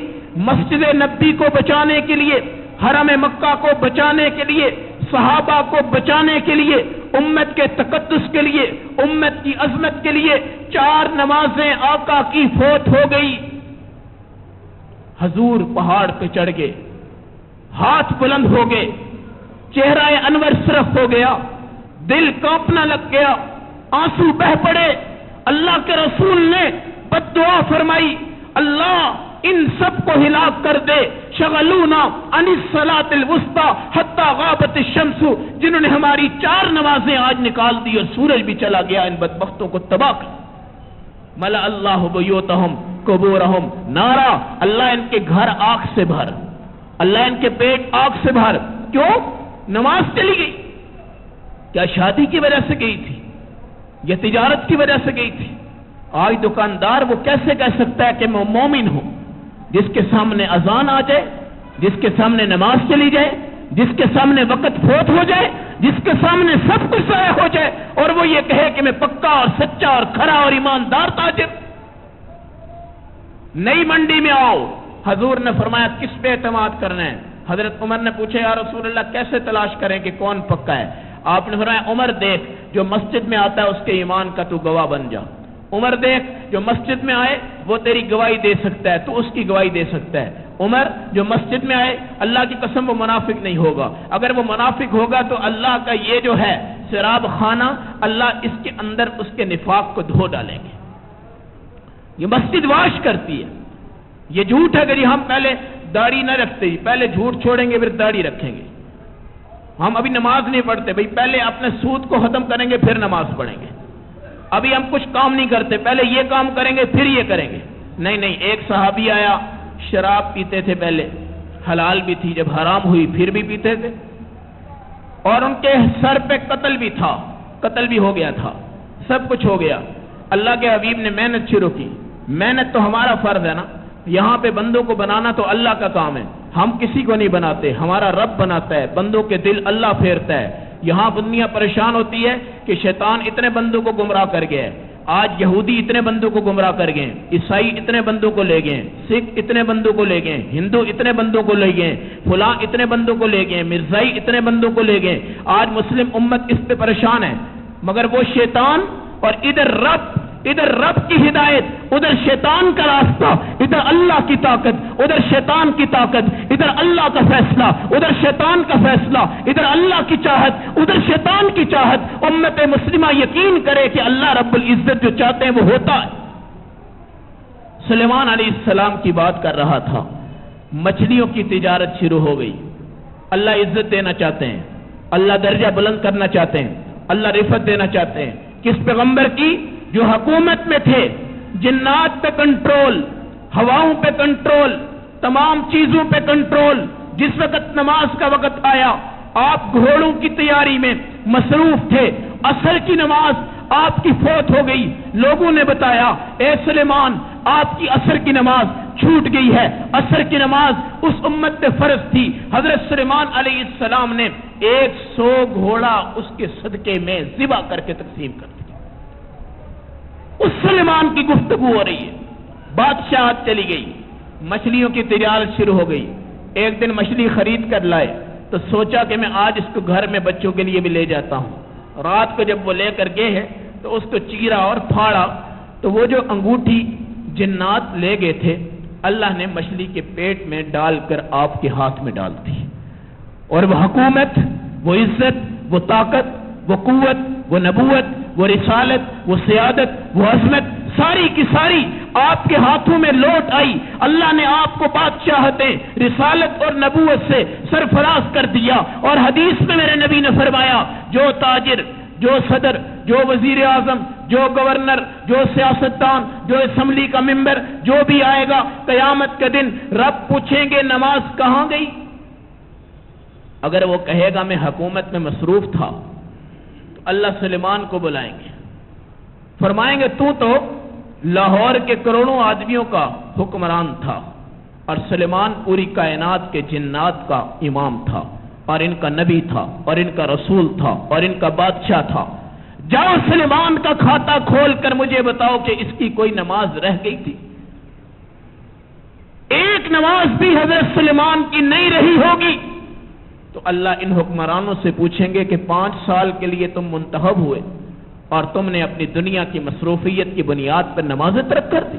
مسجد نبی کو بچانے کے لیے، حرم مکہ کو بچانے کے لیے، صحابہ کو بچانے کے لیے، امت کے تقدس کے لیے، امت کی عظمت کے لیے 4 نمازیں آقا کی فوت ہو گئی. حضور پہاڑ پہ چڑھ گئے، ہاتھ بلند ہو گئے، چہرہ انور صرف ہو گیا، دل کانپنا لگ گیا، آنسو بہ پڑے. اللہ کے رسول نے بد دعا فرمائی، اللہ ان سب کو ہلاک کر دے. شغلونا عن الصلاۃ الوسطی حتی غابت الشمس، جنہوں نے ہماری 4 نمازیں آج نکال دی اور سورج بھی چلا گیا. ان بدبختوں کو تباہ کر. ملا اللہ بیوتہم قبورہم نارا، اللہ ان کے گھر آگ سے بھر، اللہ ان کے پیٹ آگ سے بھر. کیوں؟ نماز چلی گئی. کیا شادی کی وجہ سے گئی تھی یا تجارت کی وجہ سے گئی تھی؟ آج دکاندار وہ کیسے کہہ سکتا ہے کہ میں مومن ہوں؟ جس کے سامنے اذان آ جائے، جس کے سامنے نماز چلی جائے، جس کے سامنے وقت فوت ہو جائے، جس کے سامنے سب کچھ ضائع ہو جائے، اور وہ یہ کہے کہ میں پکا اور سچا اور کھرا اور ایماندار تاجر۔ نئی منڈی میں آؤ، حضور نے فرمایا کس پہ اعتماد کرنا ہے؟ حضرت عمر نے پوچھا یا رسول اللہ کیسے تلاش کریں کہ کون پکا ہے؟ آپ نے فرمایا عمر دیکھ جو مسجد میں آتا ہے اس کے ایمان کا تو گواہ بن جا۔ عمر دیکھ جو مسجد میں آئے وہ تیری گواہی دے سکتا ہے، تو اس کی گواہی دے سکتا ہے۔ عمر جو مسجد میں آئے اللہ کی قسم وہ منافق نہیں ہوگا، اگر وہ منافق ہوگا تو اللہ کا یہ جو ہے شراب خانہ، اللہ اس کے اندر اس کے نفاق کو دھو ڈالیں گے۔ یہ مسجد واش کرتی ہے۔ یہ جھوٹ ہے کہ ہم پہلے داڑھی نہ رکھتے، پہلے جھوٹ چھوڑیں گے پھر داڑھی رکھیں گے۔ ہم ابھی نماز نہیں پڑھتے، بھئی پہلے اپنے سود کو ختم کریں گے پھر نماز پڑھیں گے۔ ابھی ہم کچھ کام نہیں کرتے، پہلے یہ کام کریں گے پھر یہ کریں گے۔ نہیں نہیں، ایک صحابی آیا، شراب پیتے تھے، پہلے حلال بھی تھی، جب حرام ہوئی پھر بھی پیتے تھے، اور ان کے سر پہ قتل بھی تھا، قتل بھی ہو گیا تھا، سب کچھ ہو گیا۔ اللہ کے حبیب نے محنت شروع کی۔ محنت تو ہمارا فرض ہے نا، یہاں پہ بندوں کو بنانا تو اللہ کا کام ہے، ہم کسی کو نہیں بناتے، ہمارا رب بناتا ہے، بندوں کے دل اللہ پھیرتا ہے۔ یہاں دنیا پریشان ہوتی ہے کہ شیطان اتنے بندوں کو گمراہ کر گیا ہے، آج یہودی اتنے بندوں کو گمراہ کر گئے، عیسائی اتنے بندوں کو لے گئے، سکھ اتنے بندوں کو لے گئے، ہندو اتنے بندوں کو لے گئے، فلاں اتنے بندوں کو لے گئے، مرزائی اتنے بندوں کو لے گئے۔ آج مسلم امت اس پہ پریشان ہے، مگر وہ شیطان، اور ادھر رب کی ہدایت، ادھر شیطان کا راستہ، ادھر اللہ کی طاقت، ادھر شیطان کی طاقت، ادھر اللہ کا فیصلہ، ادھر شیطان کا فیصلہ، ادھر اللہ کی چاہت، ادھر شیطان کی چاہت۔ امت مسلمہ یقین کرے کہ اللہ رب العزت جو چاہتے ہیں وہ ہوتا ہے۔ سلیمان علیہ السلام کی بات کر رہا تھا، مچھلیوں کی تجارت شروع ہو گئی۔ اللہ عزت دینا چاہتے ہیں، اللہ درجہ بلند کرنا چاہتے ہیں، اللہ رفعت دینا چاہتے ہیں۔ کس پیغمبر کی؟ جو حکومت میں تھے، جنات پہ کنٹرول، ہواؤں پہ کنٹرول، تمام چیزوں پہ کنٹرول۔ جس وقت نماز کا وقت آیا، آپ گھوڑوں کی تیاری میں مصروف تھے، عصر کی نماز آپ کی فوت ہو گئی۔ لوگوں نے بتایا اے سلیمان آپ کی عصر کی نماز چھوٹ گئی ہے۔ عصر کی نماز اس امت پہ فرض تھی۔ حضرت سلیمان علیہ السلام نے 100 گھوڑا اس کے صدقے میں ذبح کر کے تقسیم کر دیا۔ اس سلیمان کی گفتگو ہو رہی ہے، بادشاہت چلی گئی، مچھلیوں کی تجارت شروع ہو گئی۔ ایک دن مچھلی خرید کر لائے تو سوچا کہ میں آج اس کو گھر میں بچوں کے لیے بھی لے جاتا ہوں۔ رات کو جب وہ لے کر گئے ہیں تو اس کو چیرا اور پھاڑا تو وہ جو انگوٹھی جنات لے گئے تھے اللہ نے مچھلی کے پیٹ میں ڈال کر آپ کے ہاتھ میں ڈال دی، اور وہ حکومت، وہ عزت، وہ طاقت، وہ قوت، وہ نبوت، وہ رسالت، وہ سیادت، وہ عظمت ساری کی ساری آپ کے ہاتھوں میں لوٹ آئی۔ اللہ نے آپ کو بادشاہتیں، رسالت اور نبوت سے سرفراز کر دیا۔ اور حدیث میں میرے نبی نے فرمایا جو تاجر، جو صدر، جو وزیر اعظم، جو گورنر، جو سیاستدان، جو اسمبلی کا ممبر، جو بھی آئے گا قیامت کے دن رب پوچھیں گے نماز کہاں گئی؟ اگر وہ کہے گا میں حکومت میں مصروف تھا تو اللہ سلیمان کو بلائیں گے، فرمائیں گے تو لاہور کے کروڑوں آدمیوں کا حکمران تھا، اور سلیمان پوری کائنات کے جنات کا امام تھا، اور ان کا نبی تھا، اور ان کا رسول تھا، اور ان کا بادشاہ تھا۔ جاؤ سلیمان کا کھاتا کھول کر مجھے بتاؤ کہ اس کی کوئی نماز رہ گئی تھی؟ ایک نماز بھی حضرت سلیمان کی نہیں رہی ہوگی تو اللہ ان حکمرانوں سے پوچھیں گے کہ 5 سال کے لیے تم منتخب ہوئے اور تم نے اپنی دنیا کی مصروفیت کی بنیاد پر نمازیں ترک کر دی۔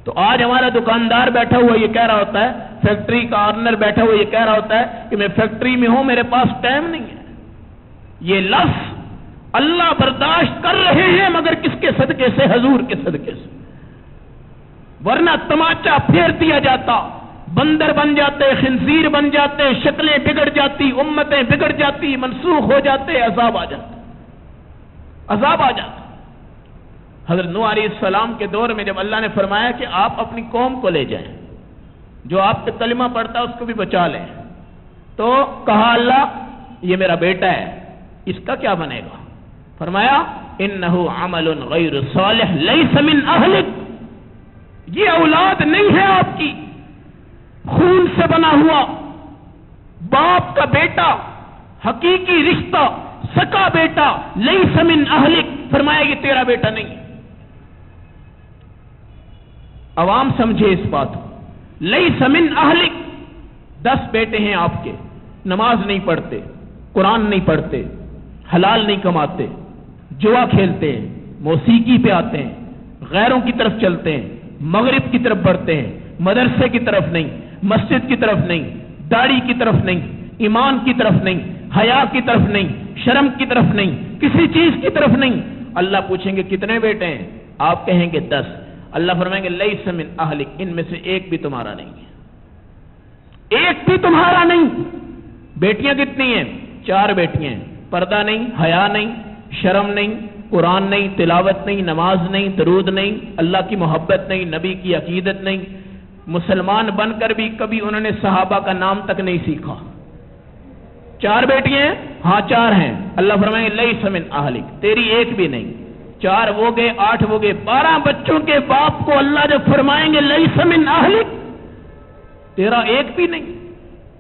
تو آج ہمارا دکاندار بیٹھا ہوا یہ کہہ رہا ہوتا ہے، فیکٹری کا آنر بیٹھا ہوا یہ کہہ رہا ہوتا ہے کہ میں فیکٹری میں ہوں، میرے پاس ٹائم نہیں ہے۔ یہ لفظ اللہ برداشت کر رہے ہیں مگر کس کے صدقے سے؟ حضور کے صدقے سے، ورنہ تماچا پھیر دیا جاتا، بندر بن جاتے، خنزیر بن جاتے، شکلیں بگڑ جاتی، امتیں بگڑ جاتی، منسوخ ہو جاتے، عذاب آ جاتا۔ حضرت نوح علیہ السلام کے دور میں جب اللہ نے فرمایا کہ آپ اپنی قوم کو لے جائیں، جو آپ پہ کلمہ پڑھتا ہے اس کو بھی بچا لیں، تو کہا اللہ یہ میرا بیٹا ہے، اس کا کیا بنے گا؟ فرمایا انہ عمل غیر صالح لیس من اہلک، یہ اولاد نہیں ہے آپ کی، خون سے بنا ہوا، باپ کا بیٹا حقیقی رشتہ سکا بیٹا لیس من اہلک، فرمایا یہ تیرا بیٹا نہیں۔ عوام سمجھے اس بات کو، لیس من اہلک، 10 بیٹے ہیں آپ کے، نماز نہیں پڑھتے، قرآن نہیں پڑھتے، حلال نہیں کماتے، جوا کھیلتے ہیں، موسیقی پہ آتے ہیں، غیروں کی طرف چلتے ہیں، مغرب کی طرف بڑھتے ہیں، مدرسے کی طرف نہیں، مسجد کی طرف نہیں، داڑھی کی طرف نہیں، ایمان کی طرف نہیں، حیا کی طرف نہیں، شرم کی طرف نہیں، کسی چیز کی طرف نہیں۔ اللہ پوچھیں گے کتنے بیٹے ہیں؟ آپ کہیں گے 10۔ اللہ فرمائیں گے لیس من اہلک، ان میں سے ایک بھی تمہارا نہیں ہے، ایک بھی تمہارا نہیں۔ بیٹیاں کتنی ہیں؟ 4 بیٹیاں ہیں، پردہ نہیں، حیا نہیں، شرم نہیں، قرآن نہیں، تلاوت نہیں، نماز نہیں، درود نہیں، اللہ کی محبت نہیں، نبی کی عقیدت نہیں، مسلمان بن کر بھی کبھی انہوں نے صحابہ کا نام تک نہیں سیکھا۔ 4 بیٹیاں ہیں؟ ہاں 4 ہیں۔ اللہ فرمائیں گے لیس من اہلک، تیری ایک بھی نہیں۔ 4 وہ گئے، 8 وہ گئے، 12 بچوں کے باپ کو اللہ جب فرمائیں گے لیس من اہلک، تیرا ایک بھی نہیں،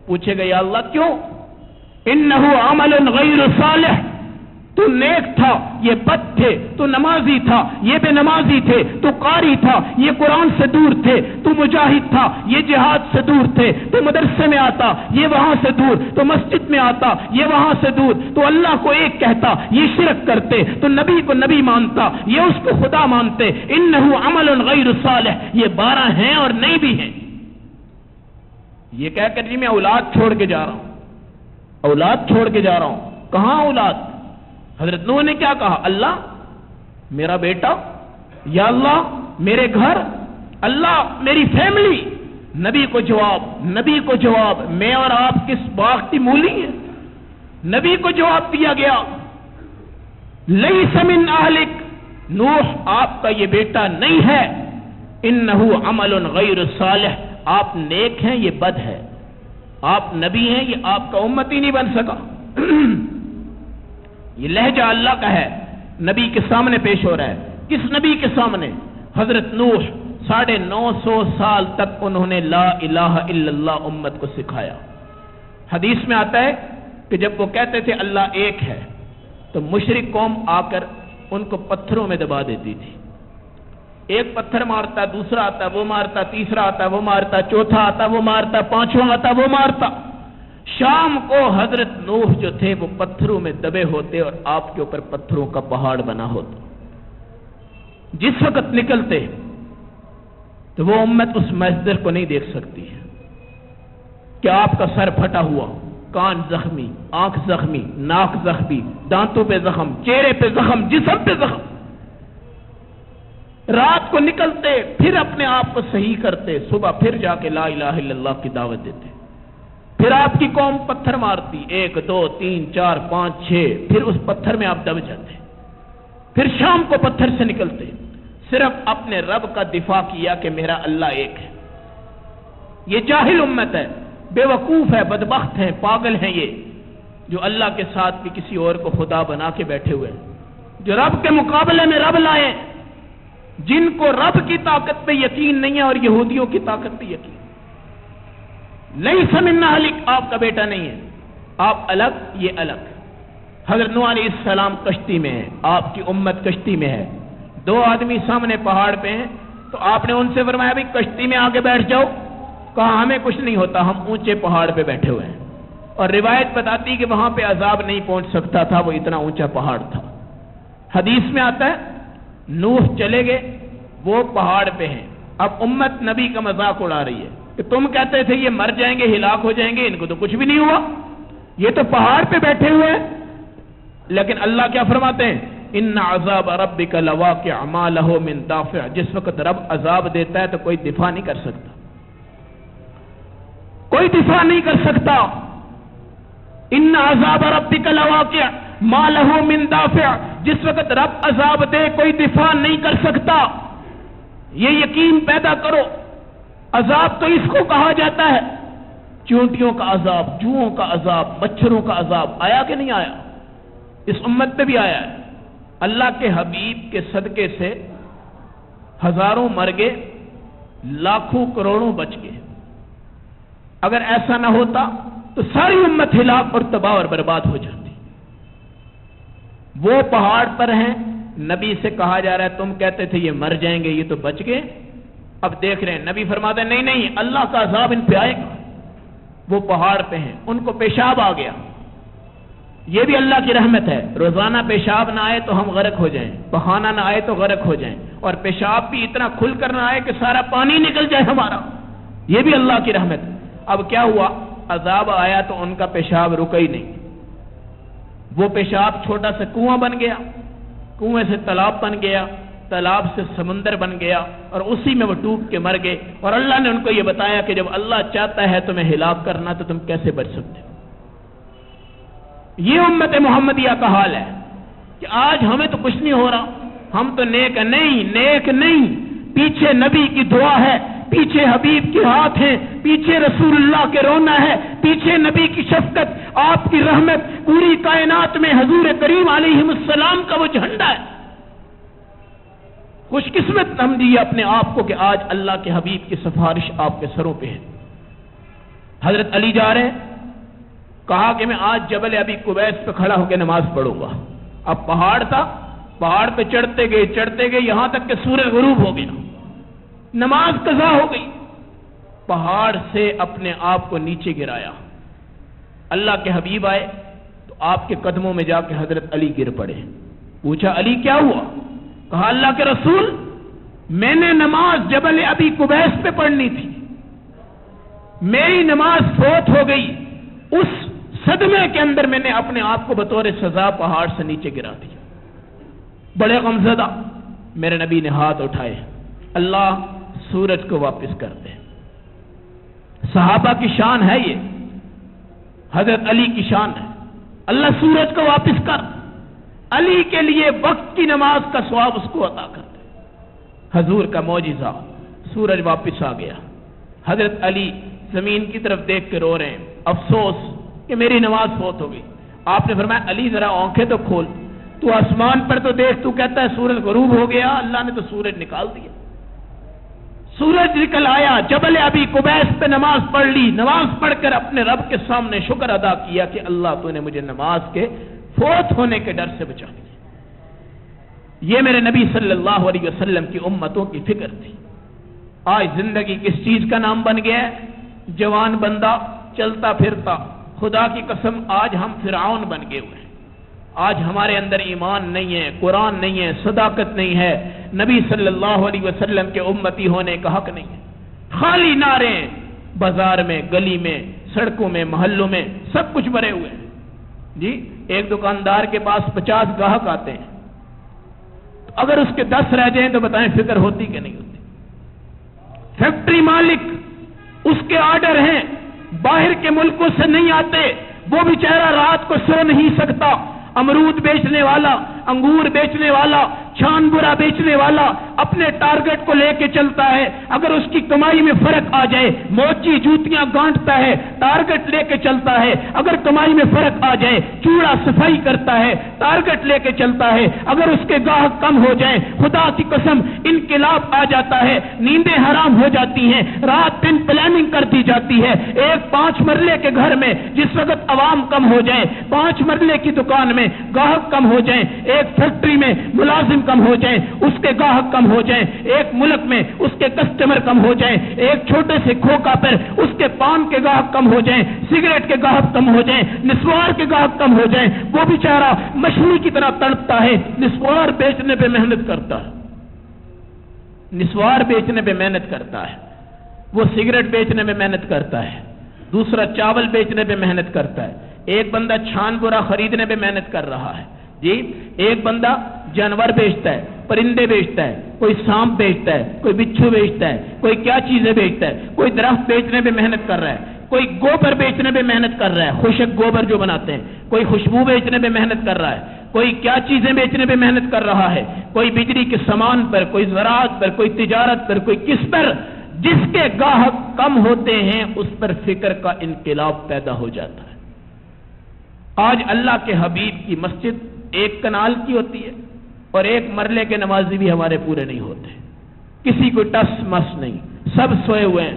پوچھے گا یا اللہ کیوں؟ انہ عمل غیر صالح، تو نیک تھا یہ بد تھے، تو نمازی تھا یہ بے نمازی تھے، تو قاری تھا یہ قرآن سے دور تھے، تو مجاہد تھا یہ جہاد سے دور تھے، تو مدرسے میں آتا یہ وہاں سے دور، تو مسجد میں آتا یہ وہاں سے دور، تو اللہ کو ایک کہتا یہ شرک کرتے، تو نبی کو نبی مانتا یہ اس کو خدا مانتے۔ انہ عمل غیر صالح، یہ 12 ہیں اور نہیں بھی ہیں۔ یہ کہہ کر جی میں اولاد چھوڑ کے جا رہا ہوں، اولاد چھوڑ کے جا رہا ہوں، کہاں اولاد؟ حضرت نوح نے کیا کہا؟ اللہ میرا بیٹا، یا اللہ میرے گھر، اللہ میری فیملی۔ نبی کو جواب، میں اور آپ کس باغ کی مولی ہیں؟ نبی کو جواب دیا گیا لیس من اہلک، نوح آپ کا یہ بیٹا نہیں ہے، انہ عمل غیر صالح، آپ نیک ہیں یہ بد ہے، آپ نبی ہیں یہ آپ کا امتی نہیں بن سکا۔ یہ لہجہ اللہ کا ہے، نبی کے سامنے پیش ہو رہا ہے۔ کس نبی کے سامنے؟ حضرت نوح 950 سال تک انہوں نے لا الہ الا اللہ امت کو سکھایا۔ حدیث میں آتا ہے کہ جب وہ کہتے تھے اللہ ایک ہے تو مشرک قوم آ کر ان کو پتھروں میں دبا دیتی تھی، ایک پتھر مارتا، دوسرا آتا وہ مارتا، تیسرا آتا وہ مارتا، چوتھا آتا وہ مارتا، پانچواں آتا وہ مارتا۔ شام کو حضرت نوح جو تھے وہ پتھروں میں دبے ہوتے اور آپ کے اوپر پتھروں کا پہاڑ بنا ہوتا۔ جس وقت نکلتے تو وہ امت اس منظر کو نہیں دیکھ سکتی ہے کہ آپ کا سر پھٹا ہوا، کان زخمی، آنکھ زخمی، ناک زخمی، دانتوں پہ زخم، چہرے پہ زخم، جسم پہ زخم۔ رات کو نکلتے پھر اپنے آپ کو صحیح کرتے، صبح پھر جا کے لا الہ الا اللہ کی دعوت دیتے، پھر آپ کی قوم پتھر مارتی، 1 2 3 4 5 6، پھر اس پتھر میں آپ دب جاتے، پھر شام کو پتھر سے نکلتے، صرف اپنے رب کا دفاع کیا کہ میرا اللہ ایک ہے۔ یہ جاہل امت ہے، بے وقوف ہے، بدبخت ہے، پاگل ہیں یہ، جو اللہ کے ساتھ بھی کسی اور کو خدا بنا کے بیٹھے ہوئے ہیں، جو رب کے مقابلے میں رب لائے، جن کو رب کی طاقت پہ یقین نہیں ہے اور یہودیوں کی طاقت پہ یقین۔ لیس من اہلک، آپ کا بیٹا نہیں ہے، آپ الگ یہ الگ۔ حضرت نوح علیہ السلام کشتی میں ہے، آپ کی امت کشتی میں ہے، 2 آدمی سامنے پہاڑ پہ ہیں، تو آپ نے ان سے فرمایا بھائی کشتی میں آگے بیٹھ جاؤ، کہا ہمیں کچھ نہیں ہوتا، ہم اونچے پہاڑ پہ بیٹھے ہوئے ہیں۔ اور روایت بتاتی کہ وہاں پہ عذاب نہیں پہنچ سکتا تھا، وہ اتنا اونچا پہاڑ تھا۔ حدیث میں آتا ہے نوح چلے گئے، وہ پہاڑ پہ ہیں، اب امت نبی کا مذاق اڑا رہی ہے کہ تم کہتے تھے یہ مر جائیں گے، ہلاک ہو جائیں گے، ان کو تو کچھ بھی نہیں ہوا، یہ تو پہاڑ پہ بیٹھے ہوئے ہیں۔ لیکن اللہ کیا فرماتے ہیں؟ ان عذاب ربک لواقع ما له من دافع، جس وقت رب عذاب دیتا ہے تو کوئی دفاع نہیں کر سکتا، کوئی دفاع نہیں کر سکتا۔ ان عذاب ربک لواقع ما له من دافع، جس وقت رب عذاب دے کوئی دفاع نہیں کر سکتا۔ یہ یقین پیدا کرو، عذاب تو اس کو کہا جاتا ہے، چونٹیوں کا عذاب، جوؤں کا عذاب، مچھروں کا عذاب آیا کہ نہیں آیا؟ اس امت پہ بھی آیا ہے۔ اللہ کے حبیب کے صدقے سے ہزاروں مر گئے، لاکھوں کروڑوں بچ گئے۔ اگر ایسا نہ ہوتا تو ساری امت ہلاک اور تباہ اور برباد ہو جاتی. وہ پہاڑ پر ہیں، نبی سے کہا جا رہا ہے تم کہتے تھے یہ مر جائیں گے، یہ تو بچ گئے. اب دیکھ رہے ہیں نبی فرماتے ہیں نہیں نہیں، اللہ کا عذاب ان پہ آئے گا. وہ پہاڑ پہ ہیں، ان کو پیشاب آ گیا. یہ بھی اللہ کی رحمت ہے، روزانہ پیشاب نہ آئے تو ہم غرق ہو جائیں، پخانہ نہ آئے تو غرق ہو جائیں، اور پیشاب بھی اتنا کھل کر نہ آئے کہ سارا پانی نکل جائے ہمارا. یہ بھی اللہ کی رحمت. اب کیا ہوا؟ عذاب آیا تو ان کا پیشاب رکا ہی نہیں. وہ پیشاب چھوٹا سا کنواں بن گیا، کنویں سے تالاب بن گیا، تالاب سے سمندر بن گیا، اور اسی میں وہ ڈوب کے مر گئے. اور اللہ نے ان کو یہ بتایا کہ جب اللہ چاہتا ہے تمہیں ہلاک کرنا تو تم کیسے بچ سکتے ہو. یہ امت محمدیہ کا حال ہے کہ آج ہمیں تو کچھ نہیں ہو رہا، ہم تو نیک نہیں. پیچھے نبی کی دعا ہے، پیچھے حبیب کے ہاتھ ہیں، پیچھے رسول اللہ کے رونا ہے، پیچھے نبی کی شفقت، آپ کی رحمت، پوری کائنات میں حضور کریم علیہ السلام کا وہ جھنڈا ہے. خوش قسمت سمجھیے اپنے آپ کو کہ آج اللہ کے حبیب کی سفارش آپ کے سروں پہ ہے. حضرت علی جا رہے، کہا کہ میں آج جبل ابی قبیس پہ کھڑا ہو کے نماز پڑھوں گا. اب پہاڑ تھا، پہاڑ پہ چڑھتے گئے یہاں تک کہ سورج غروب ہو گیا. نماز قضا ہو گئی. پہاڑ سے اپنے آپ کو نیچے گرایا. اللہ کے حبیب آئے تو آپ کے قدموں میں جا کے حضرت علی گر پڑے. پوچھا علی کیا ہوا؟ کہا اللہ کے رسول، میں نے نماز جبل ابی قبیس پہ پڑھنی تھی، میری نماز فوت ہو گئی. اس صدمے کے اندر میں نے اپنے آپ کو بطور سزا پہاڑ سے نیچے گرا دیا. بڑے غمزدہ. میرے نبی نے ہاتھ اٹھائے، اللہ سورج کو واپس کر دے. صحابہ کی شان ہے یہ، حضرت علی کی شان ہے. اللہ سورج کو واپس کر. علی کے لیے وقت کی نماز کا ثواب اس کو عطا کر دے. حضور کا معجزہ، سورج واپس آ گیا. حضرت علی زمین کی طرف دیکھ کے رو رہے ہیں، افسوس کہ میری نماز فوت ہو گئی. آپ نے فرمایا علی ذرا آنکھیں تو کھول، تو آسمان پر تو دیکھ، تو کہتا ہے سورج غروب ہو گیا، اللہ نے تو سورج نکال دیا. سورج نکل آیا، جبل ابی قبیس پہ نماز پڑھ لی. نماز پڑھ کر اپنے رب کے سامنے شکر ادا کیا کہ اللہ تو نے مجھے نماز کے فوت ہونے کے ڈر سے بچا دیا. یہ میرے نبی صلی اللہ علیہ وسلم کی امتوں کی فکر تھی. آج زندگی کس چیز کا نام بن گیا ہے؟ جوان بندہ چلتا پھرتا. خدا کی قسم آج ہم فرعون بن گئے ہوئے ہیں. آج ہمارے اندر ایمان نہیں ہے، قرآن نہیں ہے، صداقت نہیں ہے، نبی صلی اللہ علیہ وسلم کے امتی ہونے کا حق نہیں ہے. خالی نعرے بازار میں، گلی میں، سڑکوں میں، محلوں میں سب کچھ بھرے ہوئے ہیں. جی ایک دکاندار کے پاس 50 گاہک آتے ہیں، تو اگر اس کے 10 رہ جائیں تو بتائیں فکر ہوتی کہ نہیں ہوتی؟ فیکٹری مالک، اس کے آرڈر ہیں، باہر کے ملکوں سے نہیں آتے، وہ بیچارہ رات کو سو نہیں سکتا. امرود بیچنے والا، انگور بیچنے والا، چھان برا بیچنے والا اپنے ٹارگٹ کو لے کے چلتا ہے. اگر اس کی کمائی میں فرق آ جائے موچی جوتیاں گانٹتا ہے، ٹارگٹ لے کے چلتا ہے. اگر کمائی میں فرق آ جائے چوڑا صفائی کرتا ہے، ٹارگٹ لے کے چلتا ہے. اگر اس کے گاہک کم ہو جائیں خدا کی قسم انقلاب آ جاتا ہے، نیندیں حرام ہو جاتی ہیں، رات دن پلاننگ کر دی جاتی ہے. ایک 5 مرلے کے گھر میں جس وقت عوام کم ہو جائے، 5 مرلے کی دکان میں گاہک کم ہو جائیں، ایک فیکٹری میں ملازم کم ہو جائیں، اس کے گاہک کم ہو جائیں، ایک ملک میں اس کے کسٹمر کم ہو جائیں، ایک چھوٹے سے کھوکا پر اس کے پان کے گاہک کم ہو جائیں، سگریٹ کے گاہک کم ہو جائیں، نسوار کے گاہک کم ہو جائیں، وہ بیچارہ مچھلی کی طرح تڑپتا ہے. نسوار بیچنے پہ محنت کرتا ہے، نسوار بیچنے پہ محنت کرتا ہے، وہ سگریٹ بیچنے پہ محنت کرتا ہے، دوسرا چاول بیچنے پہ محنت کرتا ہے. ایک بندہ چھان برا خریدنے پہ محنت کر رہا ہے. جی ایک بندہ جانور بیچتا ہے، پرندے بیچتا ہے، کوئی سانپ بیچتا ہے، کوئی بچھو بیچتا ہے، کوئی کیا چیزیں بیچتا ہے، کوئی درخت بیچنے پہ محنت کر رہا ہے، کوئی گوبر بیچنے پہ محنت کر رہا ہے، خشک گوبر جو بناتے ہیں، کوئی خوشبو بیچنے پہ محنت کر رہا ہے، کوئی کیا چیزیں بیچنے پہ محنت کر رہا ہے، کوئی بجلی کے سامان پر، کوئی زراعت پر، کوئی تجارت پر، کوئی کس پر. جس کے گاہک کم ہوتے ہیں اس پر فکر کا انقلاب پیدا ہو جاتا ہے. آج اللہ کے حبیب کی مسجد ایک کنال کی ہوتی ہے اور ایک مرلے کے نمازی بھی ہمارے پورے نہیں ہوتے. کسی کو ٹس مس نہیں، سب سوئے ہوئے ہیں،